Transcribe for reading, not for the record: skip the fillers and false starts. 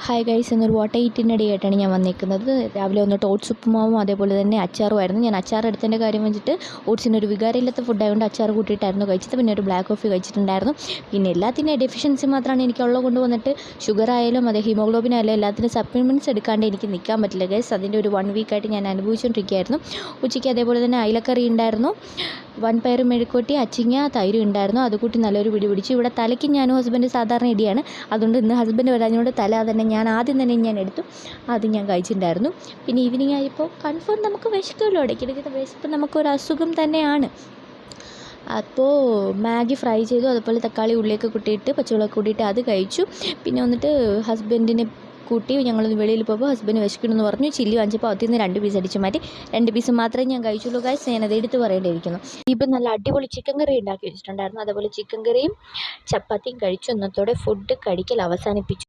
Hi guys, ഇന്നൊരു water ഈറ്റിനിടെയായിട്ടാണ് ഞാൻ വന്നിരിക്കുന്നത്. രാവിലെ വന്നിട്ട് ഓട്സ് ഉപ്പുമാവും അതേപോലെ തന്നെ അച്ചാറുമായിരുന്നു. ഞാൻ അച്ചാർ എടുത്തതിൻ്റെ കാര്യം വെച്ചിട്ട് ഓട്സിനൊരു വികാരമില്ലാത്ത ഫുഡായതുകൊണ്ട് അച്ചാർ കൂട്ടിയിട്ടായിരുന്നു കഴിച്ചത്. പിന്നെ ഒരു ബ്ലാക്ക് കോഫി കഴിച്ചിട്ടുണ്ടായിരുന്നു. പിന്നെ എല്ലാത്തിനും ഡെഫിഷ്യൻസി മാത്രമാണ് എനിക്കുള്ളത് കൊണ്ട് വന്നിട്ട് ഷുഗർ ആയാലും അതേ ഹീമോഗ്ലോബിൻ ആയാലും എല്ലാത്തിനും സപ്ലിമെൻറ്റ്സ് എടുക്കാണ്ട് എനിക്ക് നിൽക്കാൻ പറ്റില്ല ഗൈസ്. അതിൻ്റെ ഒരു 1 വീക്കായിട്ട് ഞാൻ അനുഭവിച്ചുകൊണ്ടിരിക്കുകയായിരുന്നു. ഉച്ചയ്ക്ക് അതേപോലെ തന്നെ അയിലക്കറി ഉണ്ടായിരുന്നു, വൻപയർ മെഴുക്കുവരട്ടി, അച്ചിങ്ങ, തൈരും ഉണ്ടായിരുന്നു. അതുകൂട്ടി നല്ലൊരു പിടി പിടിച്ചു. ഇവിടെ തലയ്ക്ക് ഞാനും ഹസ്ബൻഡ് സാധാരണ ഇടിയാണ്. അതുകൊണ്ട് ഇന്ന് ഹസ്ബൻഡ് വരാഞ്ഞുകൊണ്ട് തല തന്നെ ഞാൻ ആദ്യം എടുത്തു. ആദ്യം ഞാൻ കഴിച്ചിട്ടുണ്ടായിരുന്നു. പിന്നെ ഈവനിങ് ആയപ്പോൾ കൺഫേം നമുക്ക് വിശക്കുമല്ലോ, ഇടയ്ക്കിടയ്ക്ക് വിശപ്പ് നമുക്കൊരു അസുഖം തന്നെയാണ്. അപ്പോൾ മാഗി ഫ്രൈ ചെയ്തു, അതുപോലെ തക്കാളി ഉള്ളിയൊക്കെ കൂട്ടിയിട്ട് പച്ചമുളക് കൂട്ടിയിട്ട് അത് കഴിച്ചു. പിന്നെ വന്നിട്ട് ഹസ്ബൻഡിനെ കൂട്ടി ഞങ്ങളൊന്ന് വെളിയിൽ പോകുമ്പോൾ ഹസ്ബൻഡ് വിശക്കണമെന്ന് പറഞ്ഞു. ചില്ലി വാങ്ങിച്ചപ്പോൾ അതിൽ നിന്ന് 2 പീസ് അടിച്ച് മാറ്റി. 2 പീസ് മാത്രമേ ഞാൻ കഴിച്ചുള്ളൂ ഗൈസ്. ഞാനത് എടുത്ത് പറയേണ്ടിയിരിക്കുന്നു. ഇപ്പം നല്ല അടിപൊളി ചിക്കൻ കറി ഉണ്ടാക്കി വെച്ചിട്ടുണ്ടായിരുന്നു. അതുപോലെ ചിക്കൻ കറിയും ചപ്പാത്തിയും കഴിച്ചു. ഇന്നത്തോടെ ഫുഡ് കഴിക്കൽ അവസാനിപ്പിച്ചു.